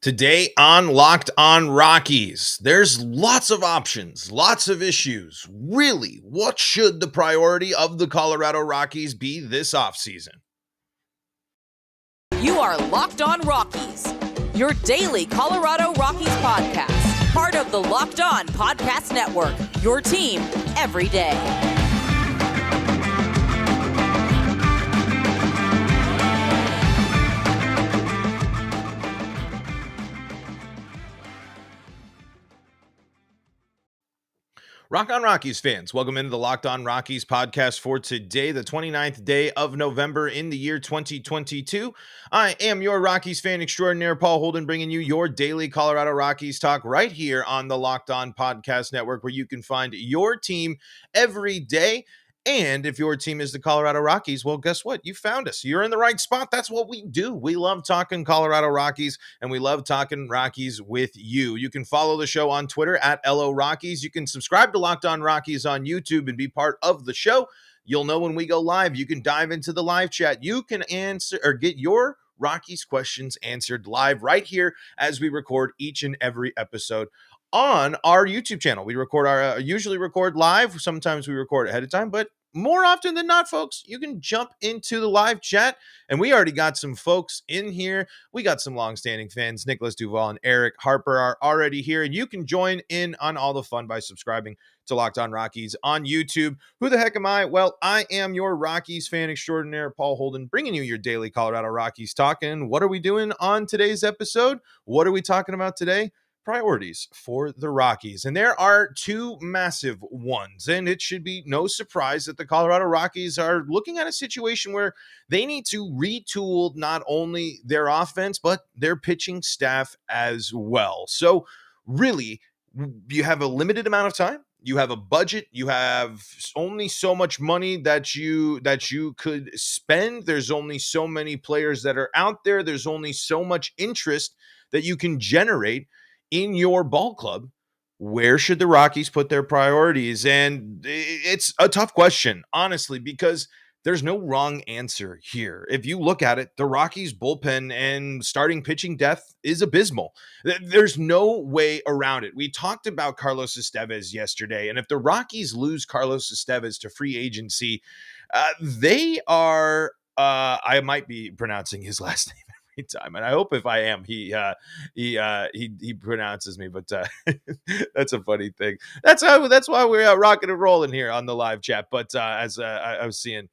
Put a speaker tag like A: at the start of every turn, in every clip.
A: Today on Locked On Rockies, there's lots of options, lots of issues. Really, what should the priority of the Colorado Rockies be this offseason?
B: You are Locked On Rockies, your daily Colorado Rockies podcast, part of the Locked On Podcast Network, your team every day.
A: Rock on Rockies fans, welcome into the Locked On Rockies podcast for today, the 29th day of November in the year 2022. I am your Rockies fan extraordinaire, Paul Holden, bringing you your daily Colorado Rockies talk right here on the Locked On Podcast Network, where you can find your team every day. And if your team is the Colorado Rockies, well, guess what? You found us. You're in the right spot. That's what we do. We love talking Colorado Rockies, and we love talking Rockies with you. You can follow the show on Twitter at LO Rockies. You can subscribe to Locked On Rockies on YouTube and be part of the show. You'll know when we go live. You can dive into the live chat. You can answer or get your Rockies questions answered live right here as we record each and every episode on our YouTube channel. We usually record live. Sometimes we record ahead of time, but more often than not, folks, you can jump into the live chat, and we already got some folks in here. We got some longstanding fans. Nicholas Duval and Eric Harper are already here, and you can join in on all the fun by subscribing to Locked On Rockies on YouTube. Who the heck am I? Well, I am your Rockies fan extraordinaire, Paul Holden, bringing you your daily Colorado Rockies talk. And what are we doing on today's episode? What are we talking about today? Priorities for the Rockies. And there are two massive ones. And it should be no surprise that the Colorado Rockies are looking at a situation where they need to retool not only their offense, but their pitching staff as well. So really, you have a limited amount of time. You have a budget. You have only so much money that you could spend. There's only so many players that are out there. There's only so much interest that you can generate in your ball club. Where should the Rockies put their priorities? And it's a tough question, honestly, because there's no wrong answer here. If you look at it, the Rockies bullpen and starting pitching depth is abysmal. There's no way around it. We talked about Carlos Estevez yesterday, and if the Rockies lose Carlos Estevez to free agency, they are, I might be pronouncing his last name time, and I hope if I am, he pronounces me, but that's a funny thing. That's why we're rocking and rolling here on the live chat. But as I was seeing,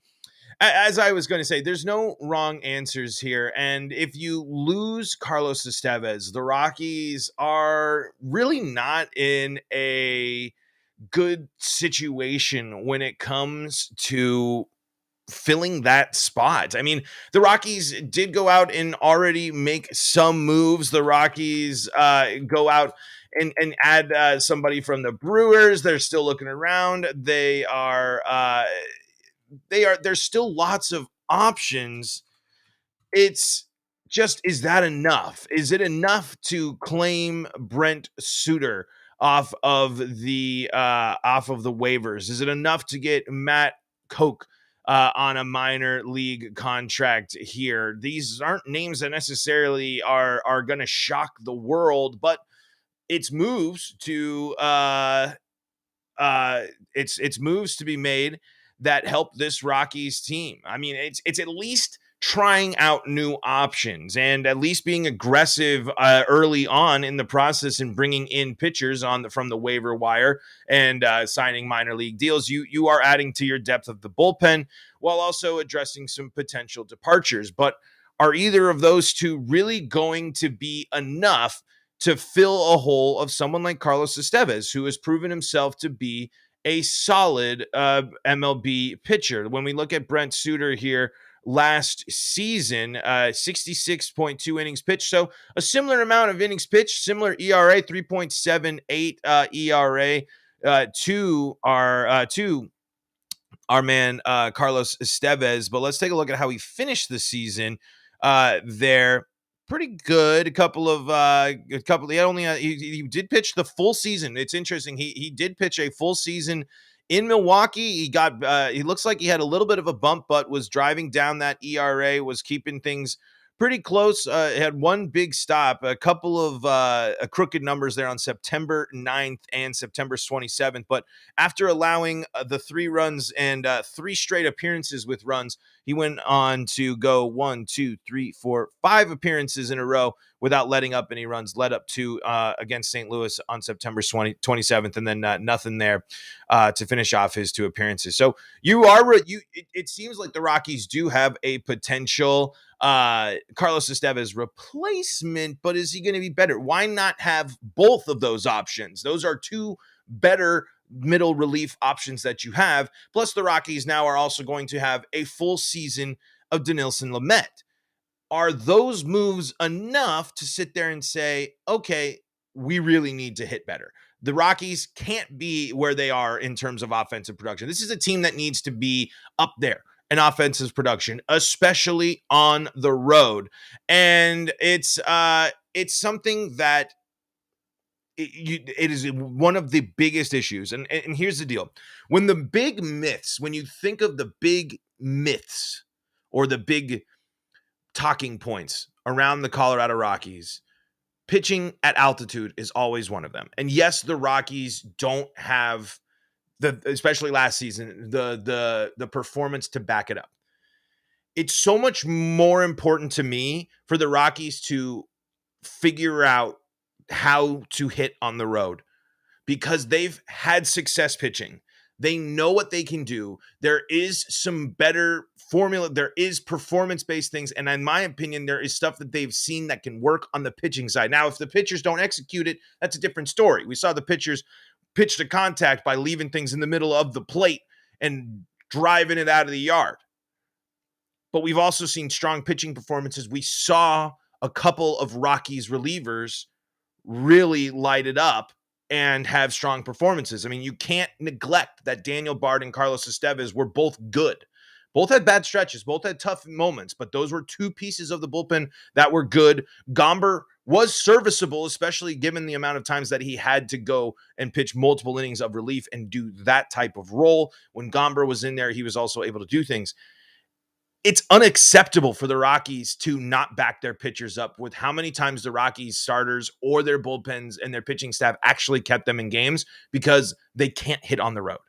A: as I was going to say, there's no wrong answers here. And if you lose Carlos Estevez, the Rockies are really not in a good situation when it comes to filling that spot. I mean, the Rockies did go out and already make some moves. The Rockies go out and add somebody from the Brewers. They're still looking around. There's still lots of options. It's just, is that enough? Is it enough to claim Brent Suter off of the waivers? Is it enough to get Matt Koch on a minor league contract here? These aren't names that necessarily are going to shock the world, but it's moves to it's moves to be made that help this Rockies team. I mean, it's at least trying out new options and at least being aggressive early on in the process and bringing in pitchers from the waiver wire and signing minor league deals. You are adding to your depth of the bullpen while also addressing some potential departures. But are either of those two really going to be enough to fill a hole of someone like Carlos Estevez, who has proven himself to be a solid MLB pitcher? When we look at Brent Suter here, last season, 66.2 innings pitched. So a similar amount of innings pitched, similar ERA, 3.78 ERA to our man Carlos Estevez. But let's take a look at how he finished the season there. Pretty good. He did pitch the full season. It's interesting. He did pitch a full season in Milwaukee. He looks like he had a little bit of a bump, but was driving down that ERA, was keeping things pretty close. Had one big stop, a couple of crooked numbers there on September 9th and September 27th. But after allowing the 3 runs and 3 straight appearances with runs, he went on to go 1, 2, 3, 4, 5 appearances in a row without letting up any runs, led up to against St. Louis on September 27th, and then nothing there to finish off his 2 appearances. So it seems like the Rockies do have a potential Carlos Estevez replacement, but is he going to be better? Why not have both of those options? Those are 2 better middle relief options that you have. Plus, the Rockies now are also going to have a full season of Dinelson Lamet. Are those moves enough to sit there and say, okay, we really need to hit better? The Rockies can't be where they are in terms of offensive production. This is a team that needs to be up there in offensive production, especially on the road. And it's something that it is one of the biggest issues. And here's the deal. When you think of the big myths or the big talking points around the Colorado Rockies, pitching at altitude is always one of them. And yes, the Rockies don't have especially last season, the performance to back it up. It's so much more important to me for the Rockies to figure out how to hit on the road, because they've had success pitching. They know what they can do. There is some better formula. There is performance-based things. And in my opinion, there is stuff that they've seen that can work on the pitching side. Now, if the pitchers don't execute it, that's a different story. We saw the pitchers pitch to contact by leaving things in the middle of the plate and driving it out of the yard. But we've also seen strong pitching performances. We saw a couple of Rockies relievers really light it up and have strong performances. I mean, you can't neglect that Daniel Bard and Carlos Estevez were both good. Both had bad stretches, both had tough moments, but those were 2 pieces of the bullpen that were good. Gomber was serviceable, especially given the amount of times that he had to go and pitch multiple innings of relief and do that type of role. When Gomber was in there, he was also able to do things. It's unacceptable for the Rockies to not back their pitchers up with how many times the Rockies starters or their bullpens and their pitching staff actually kept them in games because they can't hit on the road.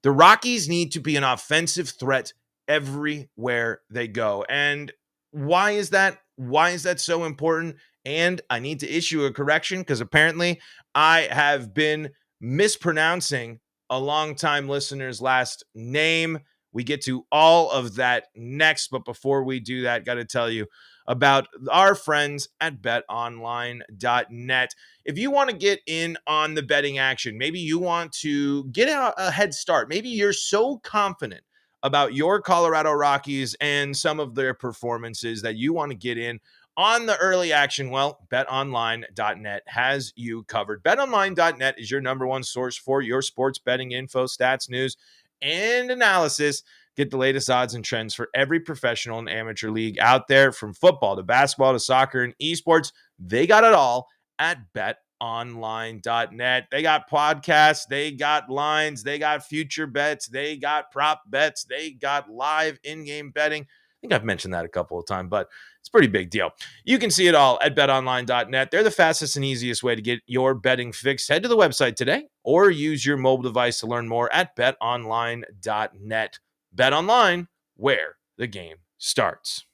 A: The Rockies need to be an offensive threat everywhere they go. And why is that? Why is that so important? And I need to issue a correction because apparently I have been mispronouncing a longtime listener's last name. We get to all of that next, but before we do that, got to tell you about our friends at BetOnline.net. If you want to get in on the betting action, maybe you want to get a head start. Maybe you're so confident about your Colorado Rockies and some of their performances that you want to get in on the early action. Well, BetOnline.net has you covered. BetOnline.net is your number 1 source for your sports betting info, stats, news, and analysis. Get the latest odds and trends for every professional and amateur league out there, from football to basketball to soccer and esports. They got it all at betonline.net. They got podcasts, they got lines, they got future bets, they got prop bets, they got live in-game betting. I think I've mentioned that a couple of times, but it's a pretty big deal. You can see it all at betonline.net. They're the fastest and easiest way to get your betting fix. Head to the website today or use your mobile device to learn more at betonline.net. BetOnline, where the game starts.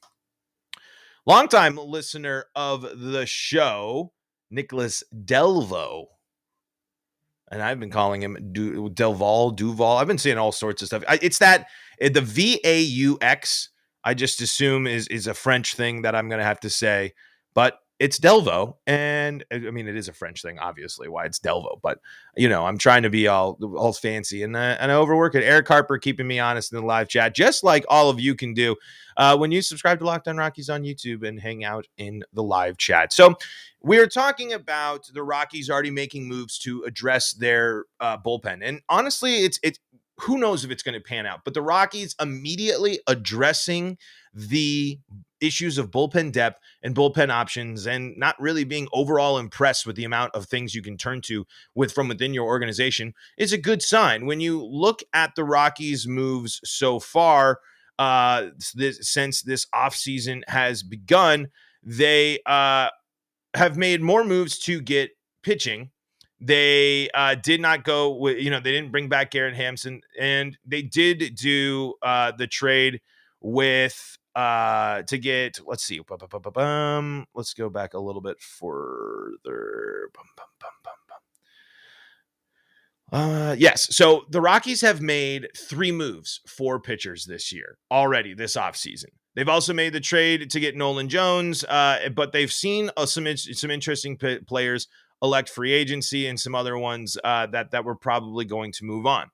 A: Longtime listener of the show, Nicholas Delvo, and I've been calling him Duval. I've been seeing all sorts of stuff. It's that the VAUX. I just assume is a French thing that I'm going to have to say, but it's Delvo. And I mean, it is a French thing, obviously, why it's Delvo, but I'm trying to be all fancy and I overwork it. Eric Harper keeping me honest in the live chat, just like all of you can do when you subscribe to Locked On Rockies on YouTube and hang out in the live chat. So we're talking about the Rockies already making moves to address their bullpen. And honestly, it's who knows if it's going to pan out, but the Rockies immediately addressing the issues of bullpen depth and bullpen options and not really being overall impressed with the amount of things you can turn to from within your organization is a good sign. When you look at the Rockies moves so far, since this offseason has begun. They have made more moves to get pitching. They did not go with, they didn't bring back Garrett Hampson, and they did do the trade with to get, let's see, let's go back a little bit further. Yes. So the Rockies have made 3 moves for pitchers this year already this offseason. They've also made the trade to get Nolan Jones, but they've seen some interesting players elect free agency and some other ones that were probably going to move on.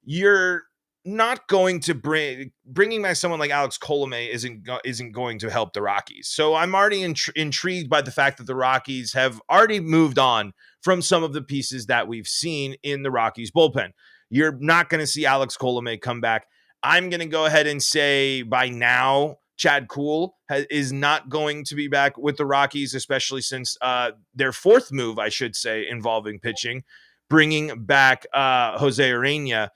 A: You're not going to bringing back someone like Alex Colomé isn't going to help the Rockies. So I'm already intrigued by the fact that the Rockies have already moved on from some of the pieces that we've seen in the Rockies bullpen. You're not going to see Alex Colomé come back. I'm going to go ahead and say by now, Chad Kuhl is not going to be back with the Rockies, especially since their 4th move, I should say, involving pitching, bringing back Jose Urena.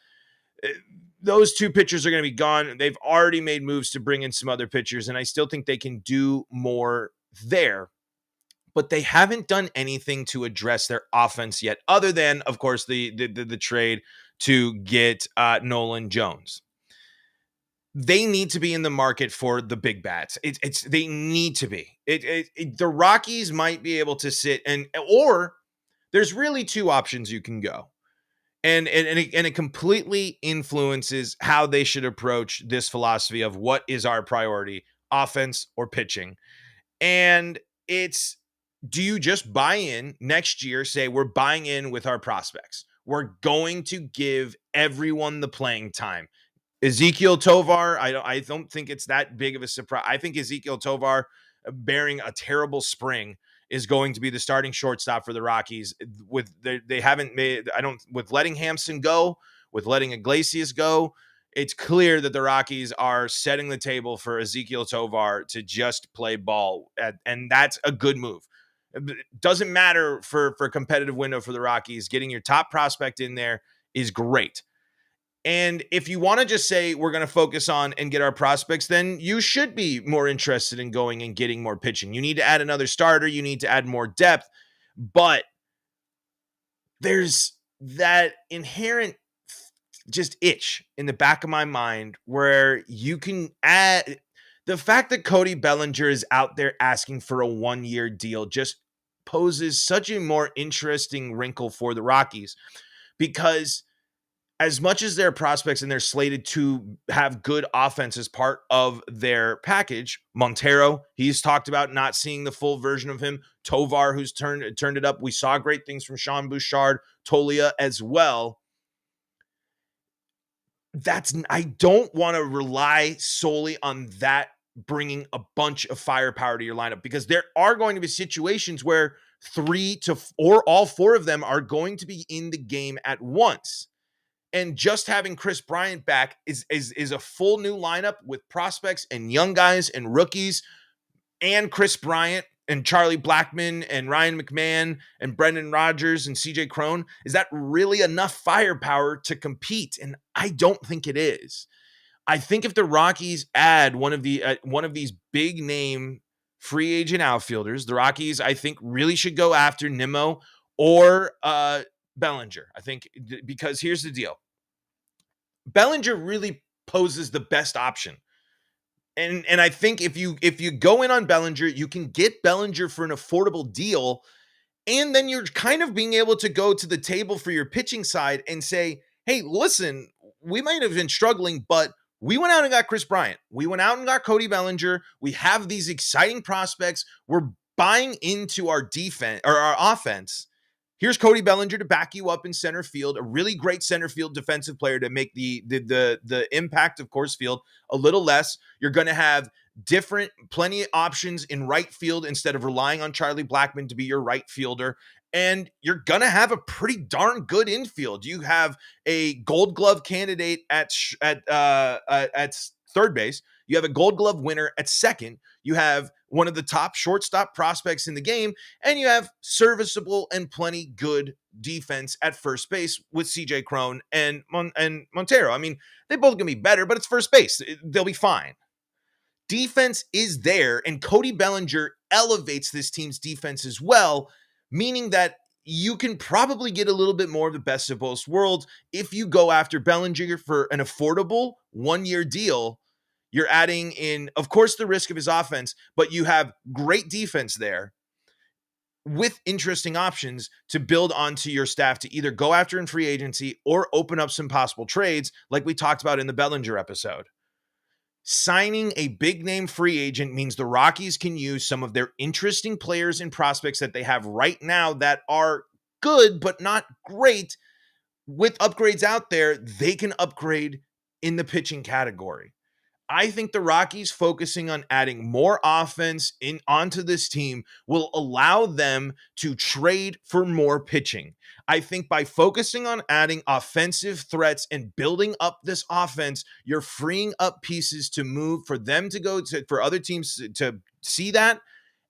A: Those 2 pitchers are going to be gone. They've already made moves to bring in some other pitchers, and I still think they can do more there. But they haven't done anything to address their offense yet, other than, of course, the trade to get Nolan Jones. They need to be in the market for the big bats. They need to be. The Rockies might be able to sit or there's really 2 options you can go. And it completely influences how they should approach this philosophy of what is our priority, offense or pitching. And it's, do you just buy in next year, say we're buying in with our prospects? We're going to give everyone the playing time. Ezequiel Tovar, I don't think it's that big of a surprise. I think Ezequiel Tovar, bearing a terrible spring, is going to be the starting shortstop for the Rockies. With they haven't made, with letting Hampson go, with letting Iglesias go, it's clear that the Rockies are setting the table for Ezequiel Tovar to just play ball, and that's a good move. It doesn't matter for a competitive window for the Rockies. Getting your top prospect in there is great. And if you want to just say we're going to focus on and get our prospects, then you should be more interested in going and getting more pitching. You need to add another starter. You need to add more depth. But there's that inherent just itch in the back of my mind where you can add the fact that Cody Bellinger is out there asking for a 1-year deal just poses such a more interesting wrinkle for the Rockies, because as much as their prospects and they're slated to have good offense as part of their package, Montero, he's talked about not seeing the full version of him. Tovar, who's turned it up. We saw great things from Sean Bouchard, Tolia as well. I don't want to rely solely on that bringing a bunch of firepower to your lineup, because there are going to be situations where 3 to 4, all 4 of them are going to be in the game at once. And just having Chris Bryant back is a full new lineup with prospects and young guys and rookies, and Chris Bryant and Charlie Blackmon and Ryan McMahon and Brendan Rodgers and CJ Crone. Is that really enough firepower to compete? And I don't think it is. I think if the Rockies add one of these big name free agent outfielders, the Rockies, I think, really should go after Nimmo or Bellinger. I think, because here's the deal. Bellinger really poses the best option. And I think if you go in on Bellinger, you can get Bellinger for an affordable deal. And then you're kind of being able to go to the table for your pitching side and say, hey, listen, we might have been struggling, but we went out and got Chris Bryant. We went out and got Cody Bellinger. We have these exciting prospects. We're buying into our defense or our offense. Here's Cody Bellinger to back you up in center field, a really great center field defensive player to make the impact of course field a little less. You're going to have plenty of options in right field instead of relying on Charlie Blackmon to be your right fielder. And you're going to have a pretty darn good infield. You have a Gold Glove candidate at third base. You have a Gold Glove winner at second. You have one of the top shortstop prospects in the game, and you have serviceable and plenty good defense at first base with CJ Cron and Montero. I mean, they both gonna be better, but it's first base. They'll be fine. Defense is there, and Cody Bellinger elevates this team's defense as well, meaning that you can probably get a little bit more of the best of both worlds if you go after Bellinger for an affordable one-year deal. You're adding in, of course, the risk of his offense, but you have great defense there with interesting options to build onto your staff to either go after in free agency or open up some possible trades like we talked about in the Bellinger episode. Signing a big name free agent means the Rockies can use some of their interesting players and prospects that they have right now that are good but not great. With upgrades out there, they can upgrade in the pitching category. I think the Rockies focusing on adding more offense onto this team will allow them to trade for more pitching. I think by focusing on adding offensive threats and building up this offense, you're freeing up pieces to move for them to go to, for other teams to see that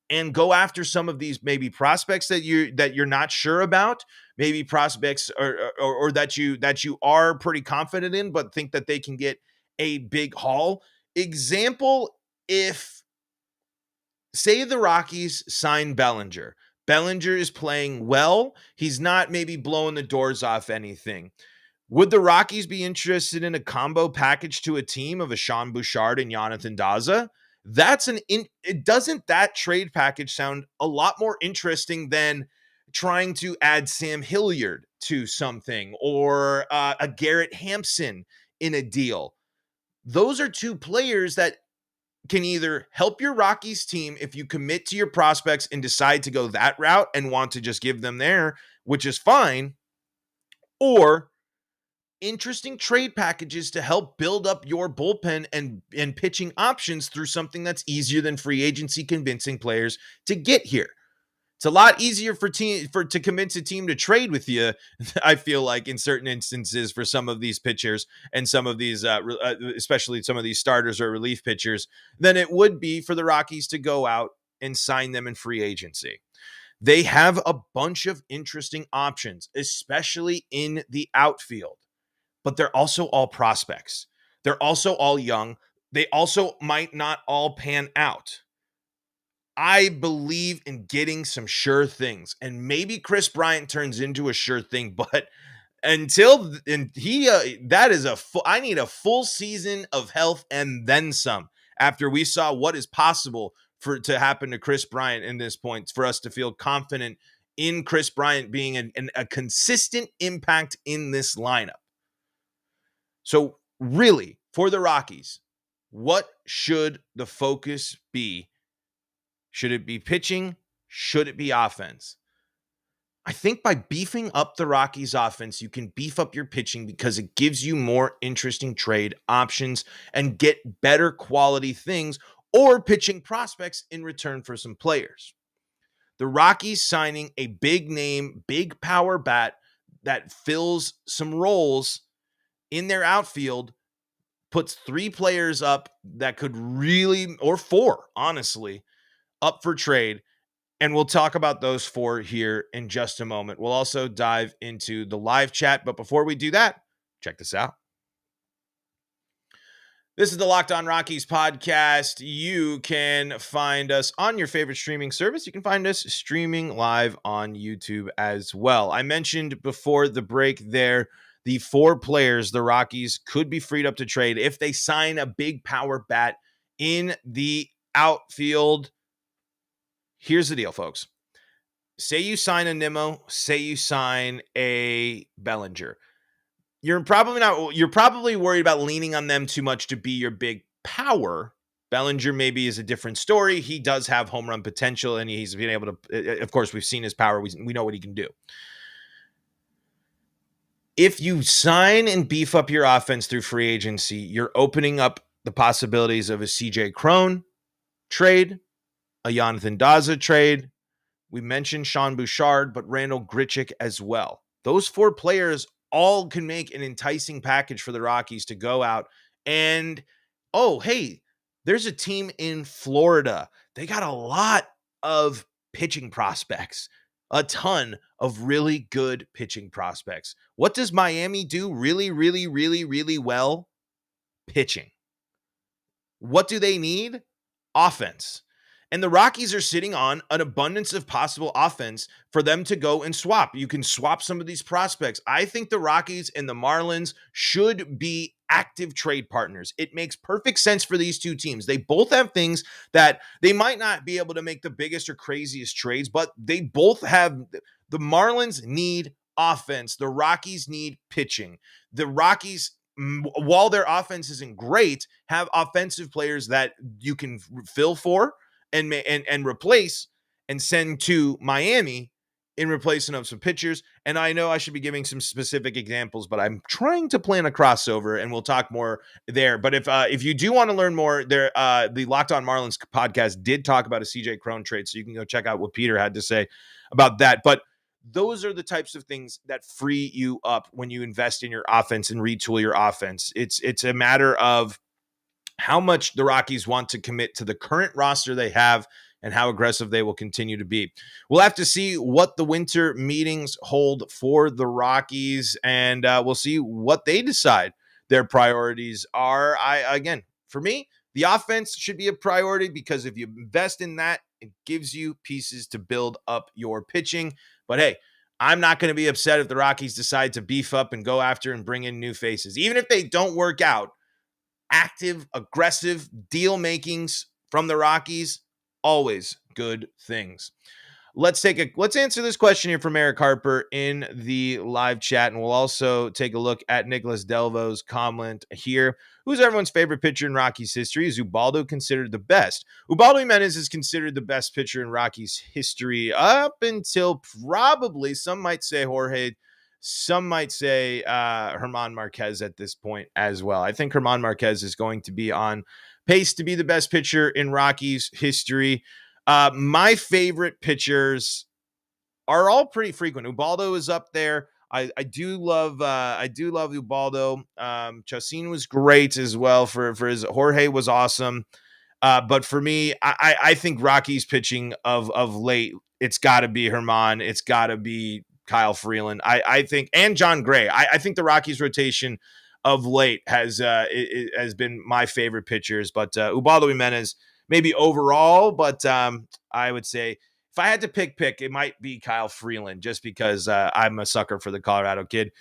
A: and go after some of these maybe prospects that you're not sure about, maybe prospects or that you are pretty confident in, but think that they can get a big haul. Example, if say the Rockies sign Bellinger. Bellinger is playing well. He's not maybe blowing the doors off anything. Would the Rockies be interested in a combo package to a team of a Sean Bouchard and Jonathan Daza? Doesn't that trade package sound a lot more interesting than trying to add Sam Hilliard to something or a Garrett Hampson in a deal? Those are two players that can either help your Rockies team if you commit to your prospects and decide to go that route and want to just give them there, which is fine, or interesting trade packages to help build up your bullpen and pitching options through something that's easier than free agency, convincing players to get here. It's a lot easier to convince a team to trade with you, I feel like, in certain instances for some of these pitchers and some of these, especially some of these starters or relief pitchers, than it would be for the Rockies to go out and sign them in free agency. They have a bunch of interesting options, especially in the outfield, but they're also all prospects. They're also all young. They also might not all pan out. I believe in getting some sure things, and maybe Chris Bryant turns into a sure thing, but that is I need a full season of health and then some after we saw what is possible to happen to Chris Bryant in this point for us to feel confident in Chris Bryant being a consistent impact in this lineup. So really, for the Rockies, what should the focus be? Should it be pitching? Should it be offense? I think by beefing up the Rockies offense, you can beef up your pitching because it gives you more interesting trade options and get better quality things or pitching prospects in return for some players. The Rockies signing a big name, big power bat that fills some roles in their outfield puts 3 players up that could really, or 4, honestly, up for trade. And we'll talk about those 4 here in just a moment. We'll also dive into the live chat. But before we do that, check this out. This is the Locked On Rockies podcast. You can find us on your favorite streaming service. You can find us streaming live on YouTube as well. I mentioned before the break there, the 4 players the Rockies could be freed up to trade if they sign a big power bat in the outfield. Here's the deal, folks. Say you sign a Nimmo, say you sign a Bellinger. You're probably worried about leaning on them too much to be your big power. Bellinger maybe is a different story. He does have home run potential, and he's been able to, of course, we've seen his power. We know what he can do. If you sign and beef up your offense through free agency, you're opening up the possibilities of a CJ Cron trade, a Jonathan Daza trade. We mentioned Sean Bouchard, but Randall Grichuk as well. Those 4 players all can make an enticing package for the Rockies to go out and, oh, hey, there's a team in Florida. They got a lot of pitching prospects. a ton of really good pitching prospects. What does Miami do really, really, really, really well? Pitching. What do they need? Offense. And the Rockies are sitting on an abundance of possible offense for them to go and swap. You can swap some of these prospects. I think the Rockies and the Marlins should be active trade partners. It makes perfect sense for these two teams. They both have things that they might not be able to make the biggest or craziest trades, but they both have. The Marlins need offense. The Rockies need pitching. The Rockies, while their offense isn't great, have offensive players that you can fill for and replace and send to Miami in replacement of some pitchers. And I know I should be giving some specific examples, but I'm trying to plan a crossover, and we'll talk more there. But if you do want to learn more, there the Locked On Marlins podcast did talk about a CJ Cron trade, so you can go check out what Peter had to say about that. But those are the types of things that free you up when you invest in your offense and retool your offense. It's a matter of how much the Rockies want to commit to the current roster they have and how aggressive they will continue to be. We'll have to see what the winter meetings hold for the Rockies, and we'll see what they decide their priorities are. Again, for me, the offense should be a priority because if you invest in that, it gives you pieces to build up your pitching. But hey, I'm not going to be upset if the Rockies decide to beef up and go after and bring in new faces. Even if they don't work out, active, aggressive deal makings from the Rockies, always good things. Let's answer this question here from Eric Harper in the live chat, and we'll also take a look at Nicholas Delvo's comment here. Who's everyone's favorite pitcher in Rockies history? Is Ubaldo considered the best? Ubaldo Jimenez is considered the best pitcher in Rockies history up until probably, some might say Jorge, some might say German Marquez at this point as well. I think German Marquez is going to be on pace to be the best pitcher in Rockies history. My favorite pitchers are all pretty frequent. Ubaldo is up there. I do love Ubaldo. Chacin was great as well for his. Jorge was awesome. But for me, I think Rockies pitching of late, it's got to be German. It's got to be Kyle Freeland. I think, and John Gray. I think the Rockies rotation of late has been my favorite pitchers. But Ubaldo Jimenez, maybe overall, but I would say if I had to pick, it might be Kyle Freeland, just because I'm a sucker for the Colorado kid.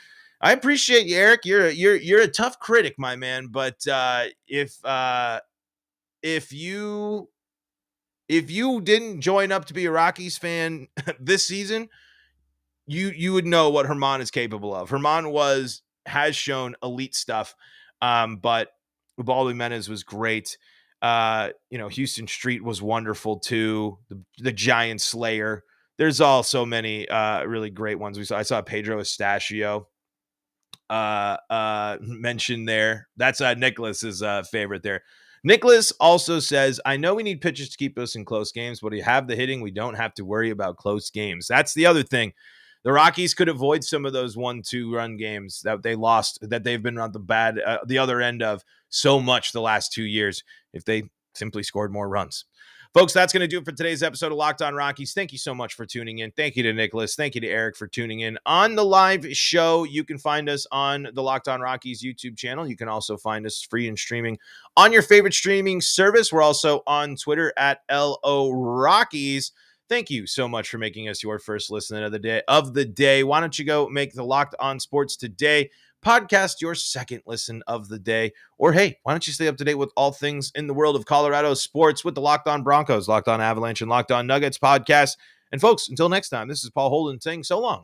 A: I appreciate you, Eric. You're a tough critic, my man. But if you didn't join up to be a Rockies fan this season, you would know what German is capable of. German has shown elite stuff, but Ubaldo Jimenez was great. Houston Street was wonderful too. The Giant Slayer. There's also many really great ones. I saw Pedro Estachio mentioned there. That's Nicholas's favorite there. Nicholas also says, I know we need pitchers to keep us in close games, but we have the hitting. We don't have to worry about close games. That's the other thing. The Rockies could avoid some of those 1-2 run games that they lost, that they've been on the other end of so much the last 2 years if they simply scored more runs. Folks, that's going to do it for today's episode of Locked On Rockies. Thank you so much for tuning in. Thank you to Nicholas. Thank you to Eric for tuning in on the live show. You can find us on the Locked On Rockies YouTube channel. You can also find us free and streaming on your favorite streaming service. We're also on Twitter at LO Rockies. Thank you so much for making us your first listen of the day. Why don't you go make the Locked On Sports Today podcast your second listen of the day? Or hey, why don't you stay up to date with all things in the world of Colorado sports with the Locked On Broncos, Locked On Avalanche, and Locked On Nuggets podcast? And folks, until next time, this is Paul Holden saying so long